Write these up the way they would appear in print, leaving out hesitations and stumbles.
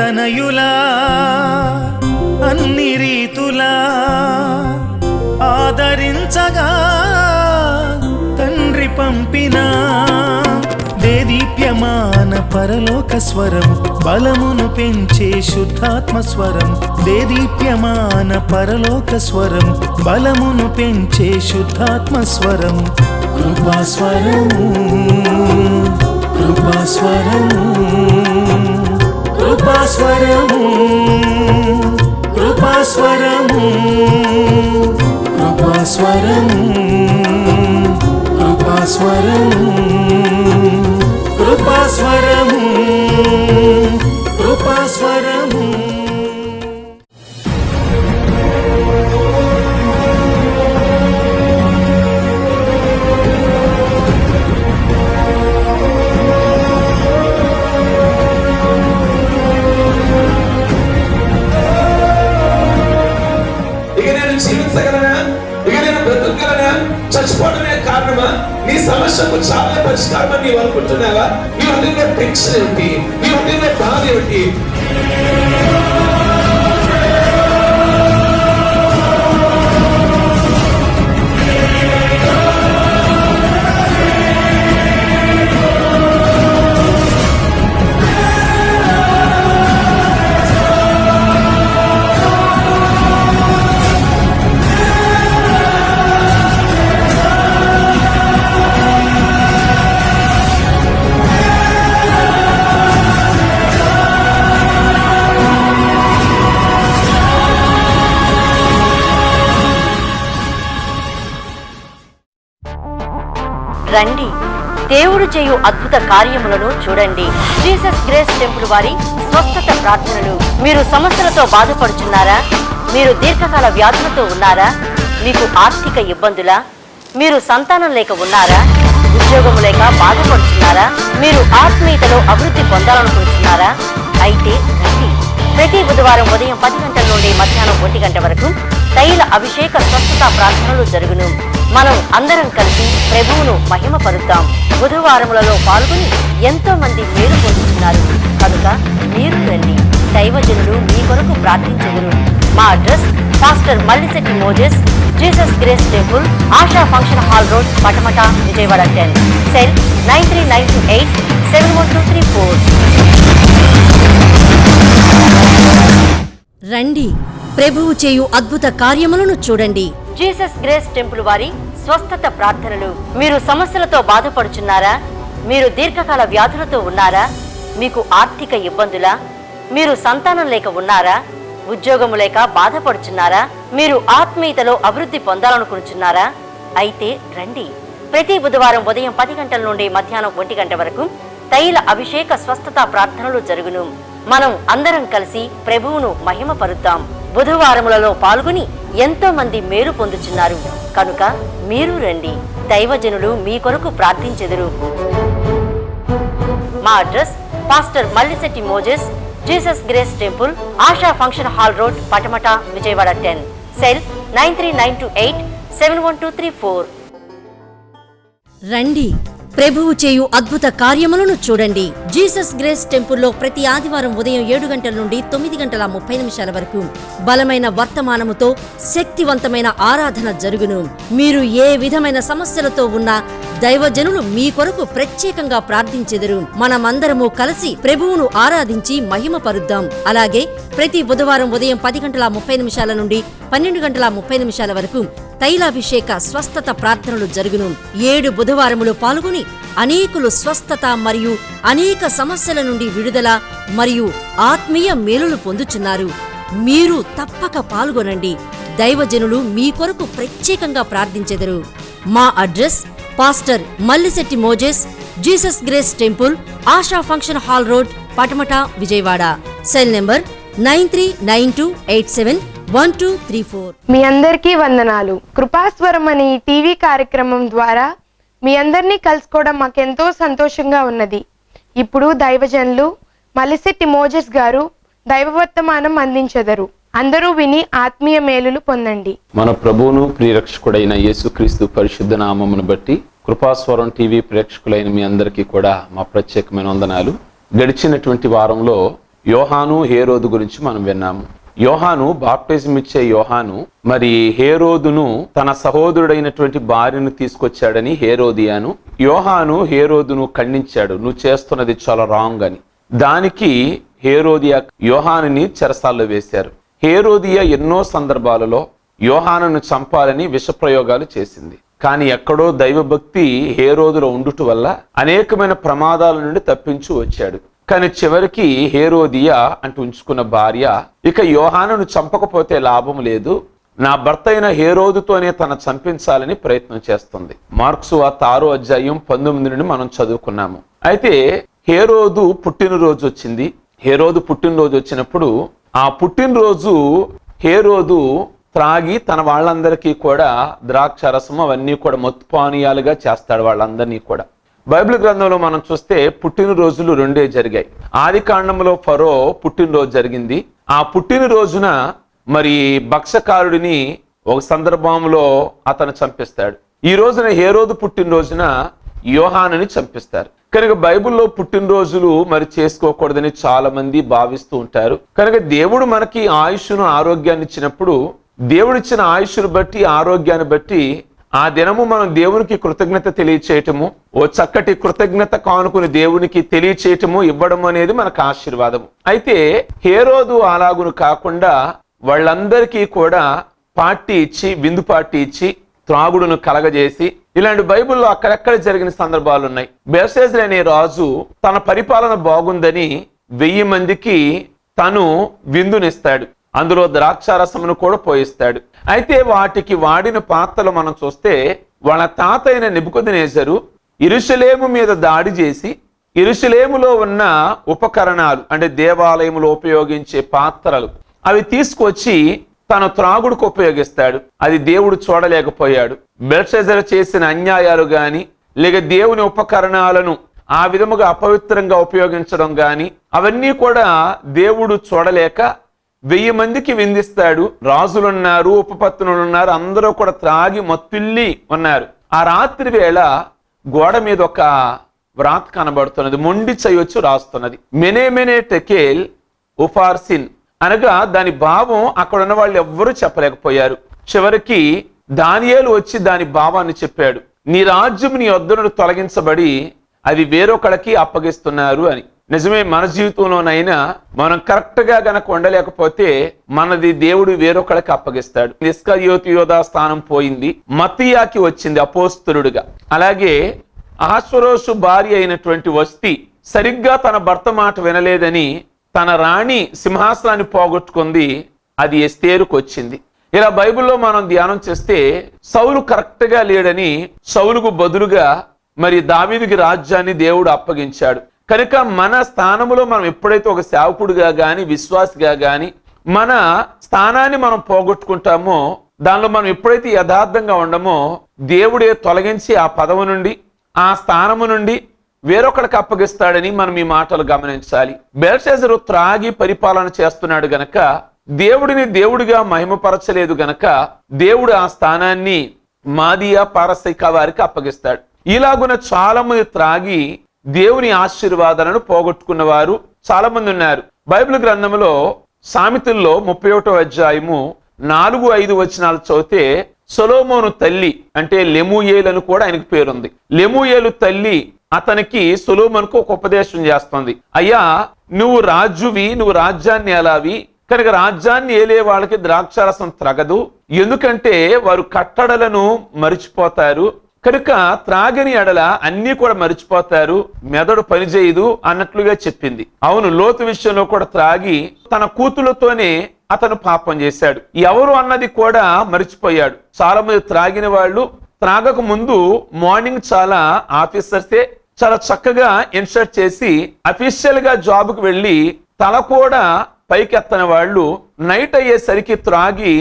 తనయులా అన్ని రీతులా ఆదరించగా తండ్రి పంపిన దేదీప్యమాన పరలోక స్వరం బలమును పెంచే శుద్ధాత్మ స్వరం దేదీప్యమాన పరలోక స్వరం బలమును పెంచే శుద్ధాత్మ స్వరం కృపాస్వరము కృపాస్వరము కృపాస్వరము కృపాస్వరము కృపాస్వరము కృపాస్వరము కృపాస్వరము కృపాస్వరము. జీవించగలనా? ఇక నేను బ్రతకగలనా? చచ్చిపోవడమే కారణమా? నీ సమస్యకు చాలా పరిష్కారం నీవు అనుకుంటున్నావా? నీ హృదయంలో టెన్షన్ ఏమిటి? నీ హృదయంలో బాధ ఏమిటి? రండి, దేవుడు చేయు అద్భుత కార్యములను చూడండి. జీసస్ గ్రేస్ టెంపుల్ వారి స్వస్థత ప్రార్థనలు. మీరు సమస్యలతో బాధపడుచున్నారా? మీరు దీర్ఘకాల వ్యాధులతో ఉన్నారా? మీకు ఆర్థిక ఇబ్బందులా? మీరు సంతానం లేక ఉన్నారా? ఉద్యోగం లేక బాధపడుచున్నారా? మీరు ఆత్మీయతలో అభివృద్ధి పొందాలనుకుంటున్నారా? అయితే రండి. ప్రతి బుధవారం ఉదయం 10 గంటల నుండి మధ్యాహ్నం 1 గంట వరకు తైల అభిషేక స్వస్థత ప్రార్థనలు జరుగును. మనం అందరం కలిసి ప్రభువును మహిమపరుద్దాం. బుధవారములలో పాల్గొని ఎంతో మంది మేలు పొందుతున్నారు కనుక మీరు రండి. దైవజనులు మీ కొరకు ప్రార్థించెదరు. మా address pastor Mallisetti Moses, Jesus grace temple, ASHA function hall road, Patamata, Vijayawada 10. Cell 9392871234. రండి, ప్రభువు చేయు అద్భుత కార్యములను చూడండి. జీసస్ గ్రేస్ టెంపుల్ వారి స్వస్థత ప్రార్థనలు. మీరు సమస్యలతో బాధపడుచున్నారా? మీరు దీర్ఘకాల వ్యాధులతో ఉన్నారా? మీకు ఆర్థిక ఇబ్బందులా? మీరు సంతానం లేక ఉన్నారా? ఉద్యోగము లేక బాధపడుచున్నారా? మీరు ఆత్మీయతలో అభివృద్ధి పొందాలనుకుంటున్నారా? అయితే రండి. ప్రతి బుధవారం ఉదయం 10 గంటల నుండి మధ్యాహ్నం 1 గంట వరకు తైల అభిషేక స్వస్థత ప్రార్థనలు జరుగును. మనం అందరం కలిసి ప్రభువును మహిమపరుద్దాం. బుధవారములలో పాల్గొని ఎంతో మంది మేలు పొందుచున్నారు కనుక మీరు రండి. దైవజనులు మీ కొరకు ప్రార్థించెదరు. మా address pastor Mallisetti Moses, Jesus grace temple, ASHA function hall road, Patamata, Vijayawada 10. Cell 9392871234. రండి, ప్రభువు చేయు అద్భుత కార్యములను చూడండి. జీసస్ గ్రేస్ టెంపుల్లో ప్రతి ఆదివారం ఉదయం 7 గంటల నుండి 9:30 వరకు బలమైన వర్తమానముతో శక్తివంతమైన ఆరాధన జరుగును. మీరు ఏ విధమైన సమస్యలతో ఉన్నా దైవజనులు మీ కొరకు ప్రత్యేకంగా ప్రార్థించెదరు. మనమందరము కలిసి ప్రభువును ఆరాధించి మహిమపరుద్దాం. అలాగే ప్రతి బుధవారం ఉదయం 10:30 నుండి 12:30 వరకు తైలాభిషేక స్వస్థత ప్రార్థనలు జరుగును. 7 బుధవారములు పాల్గొని అనేకులు స్వస్థత మరియు అనేక సమస్యల నుండి విడుదల మరియు ఆత్మీయ మేలులు పొందుచున్నారు. మీరు తప్పక పాల్గొనండి. దైవజనులు మీ కొరకు ప్రత్యేకంగా ప్రార్థించెదరు. మా address pastor Mallisetti Moses, Jesus grace temple, ASHA function hall road, Patamata, Vijayawada. Cell number 9392871234. మీ అందరికీ వందనాలు. కృపాస్వరం అనే ఈ టీవీ కార్యక్రమం ద్వారా మీ అందరినీ కలుసుకోవడం మాకెంతో సంతోషంగా ఉన్నది. ఇప్పుడు దైవజనులు మల్లిశెట్టి మోజెస్ గారు దైవవర్తమానం అందించెదరు. అందరూ విని ఆత్మీయ మేలులు పొందండి. మన ప్రభువును ప్రియరక్షకుడైన యేసుక్రీస్తు పరిశుద్ధ నామమును బట్టి కృపాస్వరం టీవీ ప్రేక్షకులైన మీ అందరికీ కూడా మా ప్రత్యేకమైన వందనాలు. గడిచినటువంటి వారంలో యోహాను హేరోదు గురించి మనం విన్నాము. యోహాను బాప్టిజం ఇచ్చే యోహాను మరి హేరోదును తన సహోదరుడైనటువంటి భార్యను తీసుకొచ్చాడని హేరోదియాను, యోహాను హేరోదును ఖండించాడు, నువ్వు చేస్తున్నది చాలా రాంగ్ అని. దానికి హేరోదియా యోహానుని చెరసాల్లో వేశారు. హేరోదియా ఎన్నో సందర్భాలలో యోహానును చంపాలని విషప్రయోగాలు చేసింది. కానీ ఎక్కడో దైవభక్తి హేరోదులో ఉండుట వల్ల అనేకమైన ప్రమాదాల నుండి తప్పించు వచ్చాడు. కానీ చివరికి హేరోదియా అంటూ ఉంచుకున్న భార్య ఇక యోహానును చంపకపోతే లాభం లేదు, నా భర్త అయిన హేరోదుతోనే తన చంపించాలని ప్రయత్నం చేస్తుంది. మార్కు సువార్త 6వ అధ్యాయం 19 నుండి మనం చదువుకున్నాము. అయితే హేరోదు పుట్టినరోజు వచ్చింది. హేరోదు పుట్టినరోజు వచ్చినప్పుడు ఆ పుట్టినరోజు హేరోదు త్రాగి తన వాళ్ళందరికీ కూడా ద్రాక్షరసం అవన్నీ కూడా మత్తు పానీయాలుగా చేస్తాడు వాళ్ళందరినీ కూడా. బైబిల్ గ్రంథంలో మనం చూస్తే పుట్టినరోజులు 2 జరిగాయి. ఆది కాండంలో ఫరో పుట్టినరోజు జరిగింది. ఆ పుట్టినరోజున మరి భక్షకారుడిని ఒక సందర్భంలో అతను చంపిస్తాడు. ఈ రోజున హేరోదు పుట్టినరోజున యోహానుని చంపిస్తారు. కనుక బైబిల్లో పుట్టినరోజులు మరి చేసుకోకూడదని చాలా మంది భావిస్తూ ఉంటారు. కనుక దేవుడు మనకి ఆయుష్ను ఆరోగ్యాన్ని ఇచ్చినప్పుడు దేవుడిచ్చిన ఆయుష్ను బట్టి ఆరోగ్యాన్ని బట్టి ఆ దినము మనం దేవునికి కృతజ్ఞత తెలియచేయటము, ఓ చక్కటి కృతజ్ఞత కానుకుని దేవునికి తెలియచేయటము, ఇవ్వడం అనేది మనకు ఆశీర్వాదము. అయితే హేరోదు అలాగును కాకుండా వాళ్ళందరికీ కూడా పార్టీ ఇచ్చి, విందు పార్టీ ఇచ్చి, త్రాగుడును కలగజేసి, ఇలాంటి బైబిల్లో అక్కడెక్కడ జరిగిన సందర్భాలు ఉన్నాయి. బెల్షస్సరు అనే రాజు తన పరిపాలన బాగుందని 1000 మందికి తను విందునిస్తాడు. అందులో ద్రాక్షారసమును కూడా పోయిస్తాడు. అయితే వాటికి వాడిన పాత్రలు మనం చూస్తే వాళ్ళ తాత అయిన నెబుకద్నెజరు యెరూషలేము మీద దాడి చేసి యెరూషలేములో ఉన్న ఉపకరణాలు అంటే దేవాలయంలో ఉపయోగించే పాత్రలు అవి తీసుకొచ్చి తన త్రాగుడుకు ఉపయోగిస్తాడు. అది దేవుడు చూడలేకపోయాడు. బెల్షస్సరు చేసిన అన్యాయాలు గాని లేక దేవుని ఉపకరణాలను ఆ విధముగా అపవిత్రంగా ఉపయోగించడం గాని అవన్నీ కూడా దేవుడు చూడలేక 1000 మందికి విందిస్తాడు. రాజులున్నారు, ఉపపత్నులున్నారు, అందరూ కూడా త్రాగి మత్తుల్లి ఉన్నారు. ఆ రాత్రి వేళ గోడ మీద ఒక వ్రాత కనబడుతున్నది, మొండి చేయొచ్చు రాస్తున్నది, మెనే మెనే టెకేల్ ఉఫార్సిన్ అనగా దాని భావం అక్కడ ఉన్న వాళ్ళు ఎవ్వరూ చెప్పలేకపోయారు. చివరికి దానియేలు వచ్చి దాని భావాన్ని చెప్పాడు, నీ రాజ్యం నీ వద్ద నుండి తొలగించబడి అది వేరొకళ్ళకి అప్పగిస్తున్నారు అని. నిజమే, మన జీవితంలోనైనా మనం కరెక్ట్ గా గనక ఉండలేకపోతే మనది దేవుడు వేరొకళ్ళకి అప్పగిస్తాడు. ఇస్కరియోతు యోధా స్థానం పోయింది, మత్తీయాకి వచ్చింది అపోస్తలుడిగా. అలాగే అహష్వేరోషు భార్య అయినటువంటి వస్తి సరిగ్గా తన భర్త మాట వినలేదని తన రాణి సింహాసనాన్ని పోగొట్టుకుంది, అది ఎస్తేరుకు వచ్చింది. ఇలా బైబిల్లో మనం ధ్యానం చేస్తే సౌలు కరెక్ట్ గా లేడని సౌలుకు బదులుగా మరి దావీదుకి రాజ్యాన్ని దేవుడు అప్పగించాడు. కనుక మన స్థానములో మనం ఎప్పుడైతే ఒక సేవకుడిగా గాని విశ్వాసిగా గాని మన స్థానాన్ని మనం పోగొట్టుకుంటామో, దానిలో మనం ఎప్పుడైతే యథార్థంగా ఉండమో దేవుడే తొలగించి ఆ పదవి నుండి ఆ స్థానము నుండి వేరొకరికి అప్పగిస్తాడని మనం ఈ మాటలు గమనించాలి. బెల్షస్సరు త్రాగి పరిపాలన చేస్తున్నాడు గనక దేవుడిని దేవుడిగా మహిమపరచలేదు గనక దేవుడు ఆ స్థానాన్ని మాదియా పారసీక వారికి అప్పగిస్తాడు. ఇలాగున చాలా మంది త్రాగి దేవుని ఆశీర్వాదాలను పోగొట్టుకున్న వారు చాలా మంది ఉన్నారు. బైబిల్ గ్రంథంలో సామెతల్లో 31వ అధ్యాయము 4-5 వచనాలు చదివితే సొలొమోను తల్లి అంటే లెమూయేలు అని కూడా ఆయనకు పేరుంది. లెమూయేలు తల్లి అతనికి సొలొమోనుకు ఒక ఉపదేశం చేస్తుంది. అయ్యా, నువ్వు రాజువి, నువ్వు రాజ్యాన్ని ఏలావి, కనుక రాజ్యాన్ని ఏలే వాళ్ళకి ద్రాక్షారసం త్రగదు, ఎందుకంటే వారు కట్టడలను మరిచిపోతారు, కనుక త్రాగని ఎడల అన్ని కూడా మరిచిపోతారు, మెదడు పనిచేయదు అన్నట్లుగా చెప్పింది. అవును, లోతు విషయంలో కూడా త్రాగి తన కూతులతోనే అతను పాపం చేశాడు. ఎవరు అన్నది కూడా మరిచిపోయాడు. చాలా మంది త్రాగిన వాళ్ళు త్రాగక ముందు మార్నింగ్ చాలా ఆఫీసర్సే చాలా చక్కగా ఇన్సర్ట్ చేసి అఫీషియల్ గా జాబ్కి వెళ్ళి తల కూడా పైకెత్తని వాళ్ళు నైట్ అయ్యేసరికి త్రాగి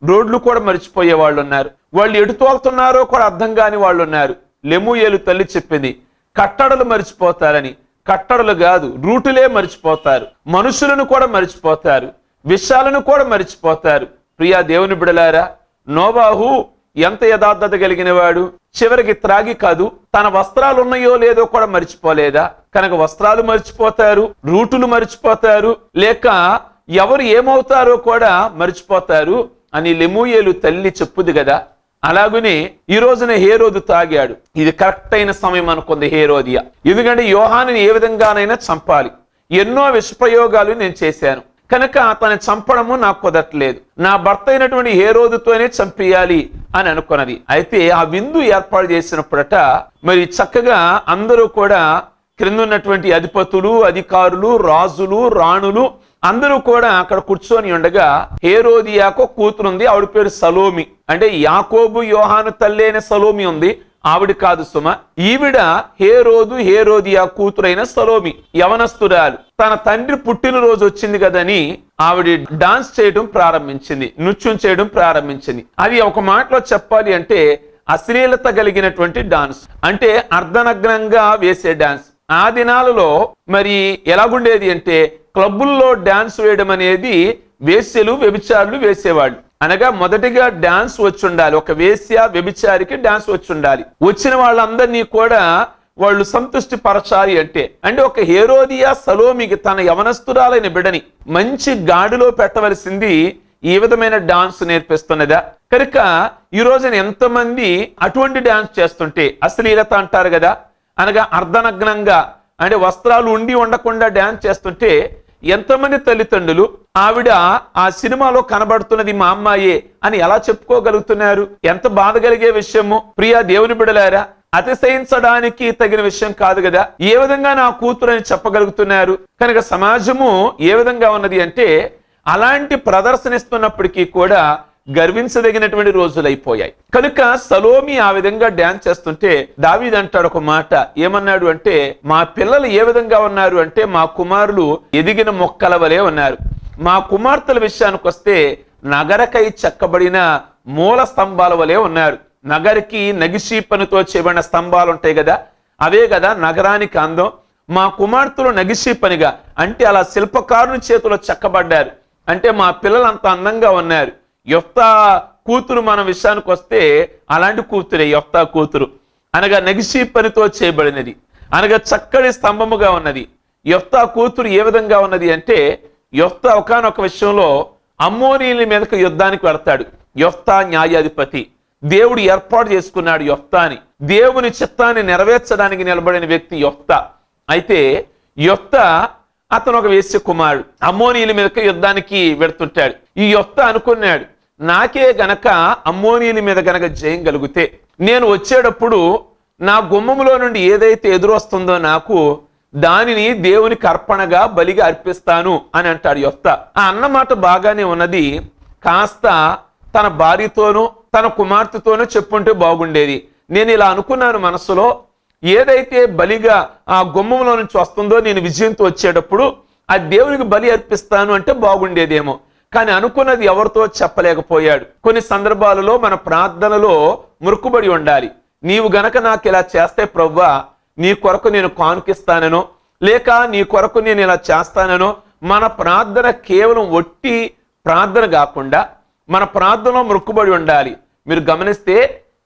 రోడ్లు కూడా మరిచిపోయే వాళ్ళు ఉన్నారు. వాళ్ళు ఎటు తోలుతున్నారో కూడా అర్థం కాని వాళ్ళు ఉన్నారు. లెమూయేలు తల్లి చెప్పింది, కట్టడలు మరిచిపోతారని. కట్టడలు కాదు, రూటులే మరిచిపోతారు, మనుషులను కూడా మరిచిపోతారు, విషయాలను కూడా మరిచిపోతారు. ప్రియా దేవుని బిడలారా, నోవాహు ఎంత యథార్థత కలిగిన వాడు, చివరికి త్రాగి కాదు తన వస్త్రాలు ఉన్నాయో లేదో కూడా మరిచిపోలేదా? కనుక వస్త్రాలు మర్చిపోతారు, రూటులు మర్చిపోతారు, లేక ఎవరు ఏమవుతారో కూడా మర్చిపోతారు అని లెమూయేలు తల్లి చెప్పుది కదా. అలాగనే ఈ రోజున హేరోదు తాగాడు. ఇది కరెక్ట్ అయిన సమయం అనుకుంది హేరోదియా. ఎందుకంటే యోహానుని ఏ విధంగానైనా చంపాలి, ఎన్నో విషప్రయోగాలు నేను చేశాను కనుక అతన్ని చంపడము నాకు కుదరట్లేదు, నా భర్త అయినటువంటి హేరోదుతోనే చంపేయాలి అని అనుకున్నది. అయితే ఆ విందు ఏర్పాటు చేసినప్పుడట మరి చక్కగా అందరూ కూడా క్రిందున్నటువంటి అధిపతులు, అధికారులు, రాజులు, రాణులు అందరూ కూడా అక్కడ కూర్చొని ఉండగా హేరోదియాకు కూతురుంది, ఆవిడ పేరు సలోమి. అంటే యాకోబు యోహాను తల్లి అయిన సలోమి ఉంది, ఆవిడ కాదు సుమ. ఈవిడ హేరోదియా కూతురైన సలోమి, యవనస్తురాలు. తన తండ్రి పుట్టినరోజు వచ్చింది కదని ఆవిడ డాన్స్ చేయడం ప్రారంభించింది, నృత్యం చేయడం ప్రారంభించింది. అది ఒక మాటలో చెప్పాలి అంటే అశ్లీలత కలిగినటువంటి డాన్స్, అంటే అర్ధనగ్నంగా వేసే డాన్స్. ఆ దినాలలో మరి ఎలాగుండేది అంటే క్లబ్బుల్లో డాన్స్ వేయడం అనేది వేశ్యలు, వ్యభిచారులు వేసేవాళ్ళు. అనగా మొదటిగా డాన్స్ వచ్చి ఉండాలి, ఒక వేశ్య వ్యభిచారికి డాన్స్ వచ్చి ఉండాలి. వచ్చిన వాళ్ళందరినీ కూడా వాళ్ళు సంతృష్టి పరచాలి అంటే ఒక హేరోదియా సలోమికి తన యవనస్తురాలైన బిడ్డని మంచి గాడిలో పెట్టవలసింది ఈ విధమైన డాన్స్ నేర్పిస్తున్నదా? కనుక ఈ రోజున ఎంతమంది అటువంటి డాన్స్ చేస్తుంటే అశ్లీలత అంటారు కదా, అనగా అర్ధనగ్నంగా అంటే వస్త్రాలు ఉండి ఉండకుండా డాన్స్ చేస్తుంటే ఎంతమంది తల్లిదండ్రులు ఆవిడ ఆ సినిమాలో కనబడుతున్నది మా అమ్మాయే అని ఎలా చెప్పుకోగలుగుతున్నారు? ఎంత బాధ కలిగే విషయము ప్రియా దేవుని బిడలారా, అతిశయించడానికి తగిన విషయం కాదు కదా. ఏ విధంగా నా కూతురు అని చెప్పగలుగుతున్నారు? కనుక సమాజము ఏ విధంగా ఉన్నది అంటే అలాంటి ప్రదర్శనిస్తున్నప్పటికీ కూడా గర్వించదగినటువంటి రోజులు అయిపోయాయి. కనుక సలోమి ఆ విధంగా డాన్స్ చేస్తుంటే దావీదు అంటాడు ఒక మాట, ఏమన్నాడు అంటే మా పిల్లలు ఏ విధంగా ఉన్నారు అంటే మా కుమారులు ఎదిగిన మొక్కల వలె ఉన్నారు. మా కుమార్తెల విషయానికి వస్తే నగరకై చెక్కబడిన మూల స్తంభాల వలె ఉన్నారు. నగరికి నగిషీ పనితో చేయబడిన స్తంభాలు ఉంటాయి కదా, అవే కదా నగరానికి అందం. మా కుమార్తెలు నగిషీ పనిగా అంటే అలా శిల్పకారుని చేతిలో చెక్కబడ్డారు. అంటే మా పిల్లలు అంత అందంగా ఉన్నారు. యొఫ్తా కూతురు మన విషయానికి వస్తే అలాంటి కూతురే యొఫ్తా కూతురు, అనగా నగిషీ పనితో చేయబడినది, అనగా చక్కటి స్తంభముగా ఉన్నది. యొఫ్తా కూతురు ఏ విధంగా ఉన్నది అంటే యొఫ్తా ఒకానొక విషయంలో అమ్మోనీయుల మీదకి యుద్ధానికి వెళ్తాడు. యొఫ్తా న్యాయాధిపతి, దేవుడు ఏర్పాటు చేసుకున్నాడు యొఫ్తాని, దేవుని చిత్తాన్ని నెరవేర్చడానికి నిలబడిన వ్యక్తి యొఫ్తా. అయితే యొఫ్తా అతను ఒక వేశ్య కుమారుడు, అమ్మోనీయుల మీదకి యుద్ధానికి వెళ్తుంటాడు. ఈ యొఫ్తా అనుకున్నాడు, నాకే గనక అమ్మోనీయుల మీద గనక జయం కలిగితే నేను వచ్చేటప్పుడు నా గుమ్మములో నుండి ఏదైతే ఎదురొస్తుందో నాకు దానిని దేవునికి అర్పణగా బలిగా అర్పిస్తాను అని అంటాడు యొఫ్తా. ఆ అన్నమాట బాగానే ఉన్నది, కాస్త తన భార్యతోనూ తన కుమార్తెతోనూ చెప్పుంటే బాగుండేది. నేను ఇలా అనుకున్నాను మనసులో, ఏదైతే బలిగా ఆ గుమ్మంలో నుంచి వస్తుందో నేను విజయంతో వచ్చేటప్పుడు ఆ దేవునికి బలి అర్పిస్తాను అంటే బాగుండేదేమో. కానీ అనుకున్నది ఎవరితో చెప్పలేకపోయాడు. కొన్ని సందర్భాలలో మన ప్రార్థనలో మురుకుబడి ఉండాలి. నీవు గనక నాకు ఇలా చేస్తే ప్రభువా నీ కొరకు నేను కానుకిస్తానో, లేక నీ కొరకు నేను ఇలా చేస్తానో, మన ప్రార్థన కేవలం ఒట్టి ప్రార్థన కాకుండా మన ప్రార్థనలో మురుకుబడి ఉండాలి. మీరు గమనిస్తే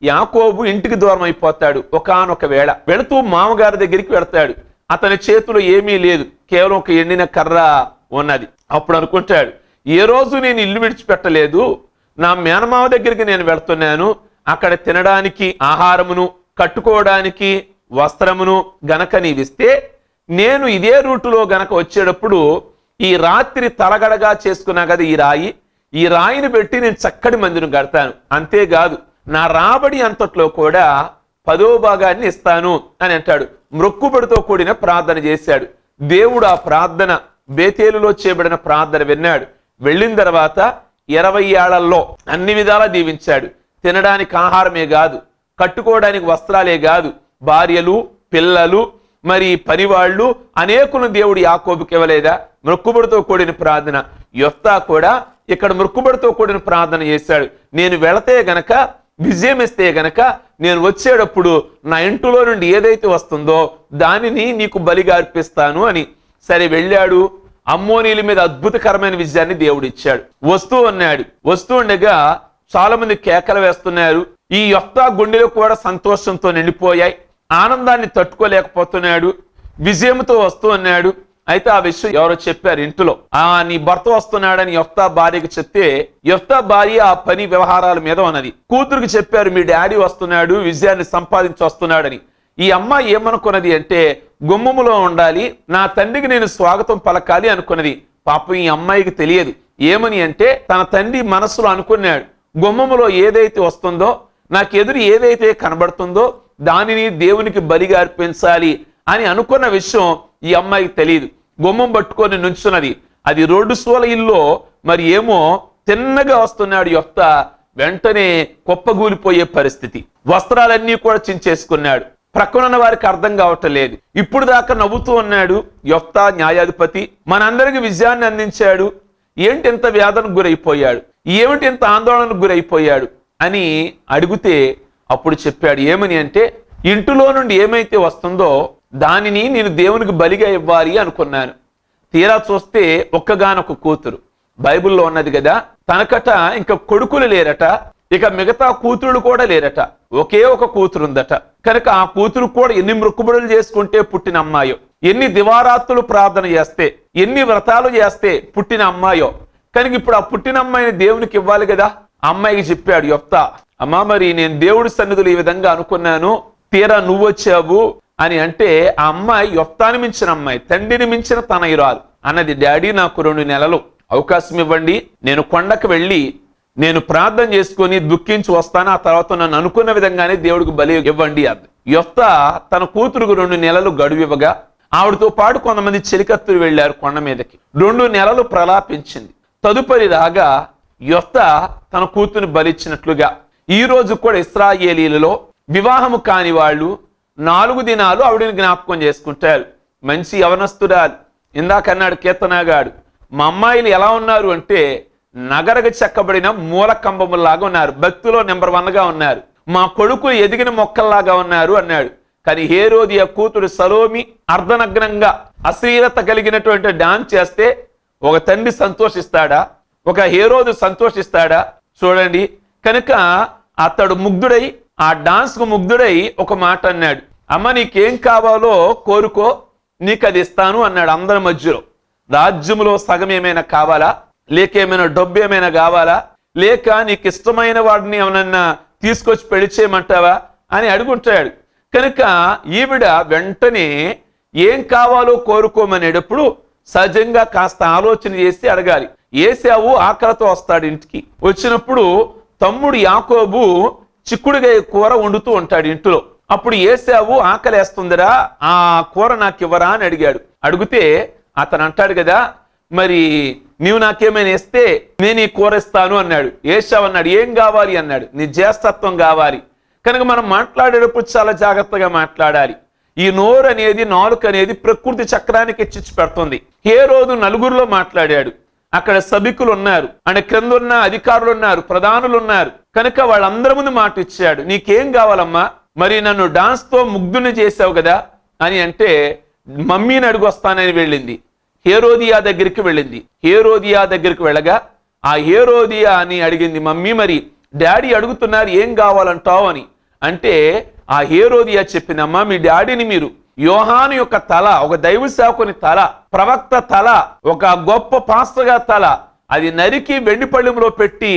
యాకోబు ఇంటికి దూరం అయిపోతాడు. ఒకానొక వేళ వెళుతూ మామగారి దగ్గరికి వెళతాడు. అతని చేతిలో ఏమీ లేదు, కేవలం ఒక ఎండిన కర్ర ఉన్నది. అప్పుడు అనుకుంటాడు, ఏ రోజు నేను ఇల్లు విడిచిపెట్టలేదు, నా మేనమామ దగ్గరికి నేను వెళ్తున్నాను, అక్కడ తినడానికి ఆహారమును కట్టుకోవడానికి వస్త్రమును గనక నీవిస్తే నేను ఇదే రూటులో గనక వచ్చేటప్పుడు ఈ రాత్రి తలగడగా చేసుకున్నా కదా ఈ రాయిని పెట్టి నేను చక్కటి మందిరం కడతాను, అంతేకాదు నా రాబడి అంతట్లో కూడా 10వ భాగాన్ని ఇస్తాను అని అంటాడు. మ్రొక్కుబడితో కూడిన ప్రార్థన చేశాడు. దేవుడు ఆ ప్రార్థన, బేతేలులో చేయబడిన ప్రార్థన విన్నాడు. వెళ్ళిన తర్వాత 20 ఏళ్లలో అన్ని విధాలా దీవించాడు. తినడానికి ఆహారమే కాదు, కట్టుకోవడానికి వస్త్రాలే కాదు, భార్యలు, పిల్లలు, మరి పనివాళ్ళు అనేకులను దేవుడు యాకోబుకి ఇవ్వలేదా? మొక్కుబడితో కూడిన ప్రార్థన. యొఫ్తా కూడా ఇక్కడ మొక్కుబడితో కూడిన ప్రార్థన చేశాడు. నేను వెళతే గనక, విజయం ఇస్తే గనక, నేను వచ్చేటప్పుడు నా ఇంటిలో నుండి ఏదైతే వస్తుందో దానిని నీకు బలిగా అర్పిస్తాను అని. సరే వెళ్ళాడు. అమ్మోనీయుల మీద అద్భుతకరమైన విజయాన్ని దేవుడు ఇచ్చాడు. వస్తూ ఉండగా చాలా మంది కేకలు వేస్తున్నారు. ఈ యొఫ్తా గుండెలు కూడా సంతోషంతో నిండిపోయాయి. ఆనందాన్ని తట్టుకోలేకపోతున్నాడు. విజయంతో వస్తూ ఉన్నాడు. అయితే ఆ విషయం ఎవరో చెప్పారు ఇంట్లో. నీ భర్త వస్తున్నాడని యెఫ్తా భార్యకి చెప్తే యెఫ్తా భార్య ఆ పని వ్యవహారాల మీద ఉన్నది. కూతురికి చెప్పారు, మీ డాడీ వస్తున్నాడు, విజయాన్ని సంపాదించి వస్తున్నాడని. ఈ అమ్మాయి ఏమనుకున్నది అంటే, గుమ్మములో ఉండాలి, నా తండ్రికి నేను స్వాగతం పలకాలి అనుకున్నది. పాపం ఈ అమ్మాయికి తెలియదు. ఏమని అంటే, తన తండ్రి మనసులో అనుకున్నాడు, గుమ్మములో ఏదైతే వస్తుందో, నాకు ఎదురు ఏదైతే కనబడుతుందో దానిని దేవునికి బలిగా అర్పించాలి అని అనుకున్న విషయం ఈ అమ్మాయికి తెలియదు. గుమ్మం పట్టుకొని నుంచున్నది. అది రోడ్డు సోల ఇల్లు. మరి ఏమో తిన్నగా వస్తున్నాడు యెఫ్తా. వెంటనే కుప్పగూలిపోయే పరిస్థితి. వస్త్రాలన్నీ కూడా చించేసుకున్నాడు. ప్రక్కనున్న వారికి అర్థం కావటం లేదు. ఇప్పుడు దాకా నవ్వుతూ ఉన్నాడు యెఫ్తా న్యాయాధిపతి. మనందరికి విజయాన్ని అందించాడు. ఏంటి ఇంత వేదనకు గురైపోయాడు, ఏమిటి ఇంత ఆందోళనకు గురైపోయాడు అని అడిగితే అప్పుడు చెప్పాడు. ఏమని అంటే, ఇంటిలో నుండి ఏమైతే వస్తుందో దానిని నేను దేవునికి బలిగా ఇవ్వాలి అనుకున్నాను. తీరా చూస్తే ఒక్కగానొక కూతురు. బైబిల్లో ఉన్నది కదా, తనకట ఇంకా కొడుకులు లేరట, ఇక మిగతా కూతురులు కూడా లేరట. ఒకే ఒక కూతురు ఉందట. కనుక ఆ కూతురు కూడా ఎన్ని మొక్కుబడులు చేసుకుంటే పుట్టిన అమ్మాయో, ఎన్ని దివారాత్రులు ప్రార్థన చేస్తే, ఎన్ని వ్రతాలు చేస్తే పుట్టిన అమ్మాయో. కనుక ఇప్పుడు ఆ పుట్టిన అమ్మాయిని దేవునికి ఇవ్వాలి కదా. అమ్మాయికి చెప్పాడు యెఫ్తా, అమ్మా మరి నేను దేవుడి సన్నిధిలో ఈ విధంగా అనుకున్నాను, తీరా నువ్వు వచ్చావు అని అంటే, ఆ అమ్మాయి యెఫ్తాని మించిన అమ్మాయి, తండ్రిని మించిన తనయురాలు అన్నది. డాడీ నాకు 2 నెలలు అవకాశం ఇవ్వండి, నేను కొండకు వెళ్ళి నేను ప్రార్థన చేసుకొని దుఃఖించి వస్తాను, ఆ తర్వాత నన్ను అనుకున్న విధంగానే దేవుడికి బలి ఇవ్వండి అంది. యెఫ్తా తన కూతురుకు 2 నెలలు గడువు ఇవ్వగా ఆవిడతో పాటు కొంతమంది చెలికత్తులు వెళ్ళారు కొండ మీదకి. 2 నెలలు ప్రలాపించింది. తదుపరి రాగా యెఫ్తా తన కూతురుని బలిచ్చినట్లుగా ఈ రోజు కూడా ఇశ్రాయేలీలలో వివాహము కాని వాళ్ళు 4 దినాలు ఆవిడని జ్ఞాపకం చేసుకుంటారు. మంచి యవనస్తురాలు. ఇందాక అన్నాడు కీర్తనగాడు, మా అమ్మాయిలు ఎలా ఉన్నారు అంటే నగరకు చెక్కబడిన మూల కంబములాగా ఉన్నారు, భక్తిలో నెంబర్ 1గా ఉన్నారు, మా కొడుకు ఎదిగిన మొక్కల్లాగా ఉన్నారు అన్నాడు. కానీ హేరోదియ కూతురు సలోమి అర్ధనగ్నంగా అశ్లీలత కలిగినటువంటి డాన్స్ చేస్తే ఒక తండ్రి సంతోషిస్తాడా? ఒక హేరోదు సంతోషిస్తాడా? చూడండి. కనుక అతడు ముగ్ధుడై, ఆ డాన్స్ కు ముగ్ధుడై ఒక మాట అన్నాడు, అమ్మ నీకేం కావాలో కోరుకో, నీకు అది ఇస్తాను అన్నాడు. అందరి మధ్యలో రాజ్యములో సగం ఏమైనా కావాలా, లేక ఏమైనా డబ్బు ఏమైనా కావాలా, లేక నీకు ఇష్టమైన వాడిని ఏమన్నా తీసుకొచ్చి పెళ్లి చేయమంటావా అని అడుగుంటాడు. కనుక ఈవిడ వెంటనే ఏం కావాలో కోరుకోమనేటప్పుడు సహజంగా కాస్త ఆలోచన చేసి అడగాలి. ఏశావు ఆకలితో వస్తాడు ఇంటికి. వచ్చినప్పుడు తమ్ముడు యాకోబు చిక్కుడుగాయ కూర వండుతూ ఉంటాడు ఇంట్లో. అప్పుడు ఏశావు ఆకలేస్తుందిరా, ఆ కూర నాకు ఇవ్వరా అని అడిగాడు. అడిగితే అతను అంటాడు కదా, మరి నీవు నాకేమైనా ఇస్తే నేను ఈ కూర ఇస్తాను అన్నాడు. ఏశావు అన్నాడు, ఏం కావాలి అన్నాడు. నీ జ్యేష్ఠత్వం కావాలి. కనుక మనం మాట్లాడేటప్పుడు చాలా జాగ్రత్తగా మాట్లాడాలి. ఈ నోరు అనేది, నాలుక అనేది ప్రకృతి చక్రానికి హెచ్చించి పెడుతుంది. హేరోదు నలుగురిలో మాట్లాడాడు. అక్కడ సభికులు ఉన్నారు, అంటే క్రింద ఉన్న అధికారులు ఉన్నారు, ప్రధానులు ఉన్నారు. కనుక వాళ్ళందరి ముందు మాట ఇచ్చాడు, నీకేం కావాలమ్మా, మరి నన్ను డాన్స్ తో ముగ్ధుని చేసావు కదా అని అంటే, మమ్మీని అడుగు వస్తానని వెళ్ళింది. హేరోదియా దగ్గరికి వెళ్ళింది. హేరోదియా దగ్గరికి వెళ్ళగా ఆ హేరోదియా అని అడిగింది, మమ్మీ మరి డాడీ అడుగుతున్నారు ఏం కావాలంటావు అని అంటే, ఆ హేరోదియా చెప్పిందమ్మా, మీ డాడీని మీరు యోహాను యొక్క తల, ఒక దైవ సేవకుని తల, ప్రవక్త తల, ఒక గొప్ప పాస్టర్గా తల, అది నరికి వెండి పళ్ళెంలో పెట్టి,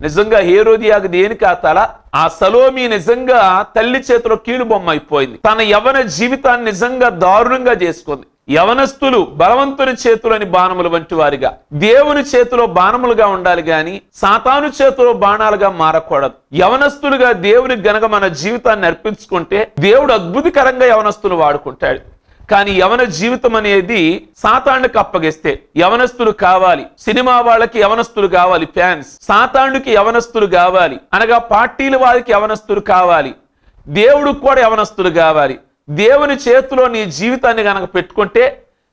నిజంగా హేరోదియాకు దేనికి ఆ తల? ఆ సలోమి నిజంగా తల్లి చేతిలో కీలు బొమ్మ అయిపోయింది. తన యవన జీవితాన్ని నిజంగా దారుణంగా చేసుకుంది. యవనస్తులు బలవంతుని చేతులని బాణములు వంటి వారిగా, దేవుని చేతిలో బాణములుగా ఉండాలి గాని సాతాను చేతిలో బాణాలుగా మారకూడదు. యవనస్తులుగా దేవునికి గనక మన జీవితాన్ని అర్పించుకుంటే దేవుడు అద్భుతకరంగా యవనస్తులు వాడుకుంటాడు. కానీ యవన జీవితం అనేది సాతానుకి అప్పగిస్తే యవనస్తులు కావాలి. సినిమా వాళ్ళకి యవనస్తులు కావాలి, ఫ్యాన్స్. సాతానుకి యవనస్తులు కావాలి, అనగా పార్టీల వారికి యవనస్తులు కావాలి. దేవుడికి కూడా యవనస్తులు కావాలి. దేవుని చేతిలో నీ జీవితాన్ని గనక పెట్టుకుంటే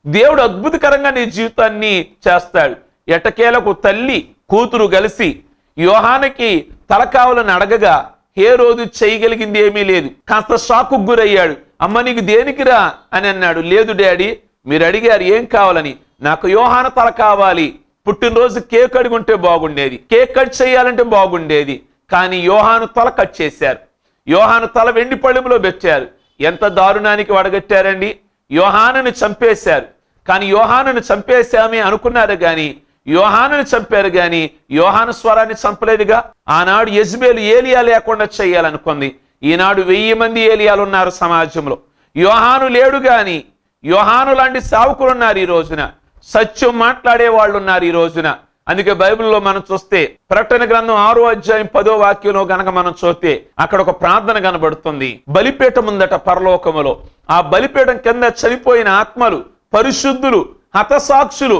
దేవుడు అద్భుతకరంగా నీ జీవితాన్ని చేస్తాడు. ఎటకేలకు తల్లి కూతురు కలిసి యోహానుకి తల కావాలని అడగగా హేరోదు చేయగలిగింది ఏమీ లేదు. కాస్త షాకు గురయ్యాడు. అమ్మ నీకు దేనికిరా అని అన్నాడు. లేదు డాడీ, మీరు అడిగారు ఏం కావాలని, నాకు యోహాను తల కావాలి. పుట్టినరోజు కేక్ అడుగుంటే బాగుండేది, కేక్ కట్ చేయాలంటే బాగుండేది. కానీ యోహాను తల కట్ చేశారు. యోహాను తల వెండి పళ్ళెంలో పెట్టారు. ఎంత దారుణానికి వడగట్టారండి. యోహానుని చంపేశారు. కానీ యోహానుని చంపేశామే అనుకున్నారు కానీ యోహానుని చంపారు కానీ యోహాను స్వరాన్ని చంపలేదుగా. ఆనాడు యెజబెలు ఏలియా లేకుండా చేయాలనుకుంది. ఈనాడు 1000 మంది ఏలియాలు ఉన్నారు సమాజంలో. యోహాను లేడు గాని యోహాను లాంటి సేవకులు ఉన్నారు ఈ రోజున. సత్యం మాట్లాడే వాళ్ళు ఉన్నారు ఈ రోజున. అందుకే బైబిల్లో మనం చూస్తే ప్రకటన గ్రంథం 6వ అధ్యాయం 10వ వాక్యంలో గనక మనం చూస్తే అక్కడ ఒక ప్రార్థన కనబడుతుంది. బలిపీఠం ఉందట పరలోకములో. ఆ బలిపీఠం కింద చనిపోయిన ఆత్మలు, పరిశుద్ధులు, హతసాక్షులు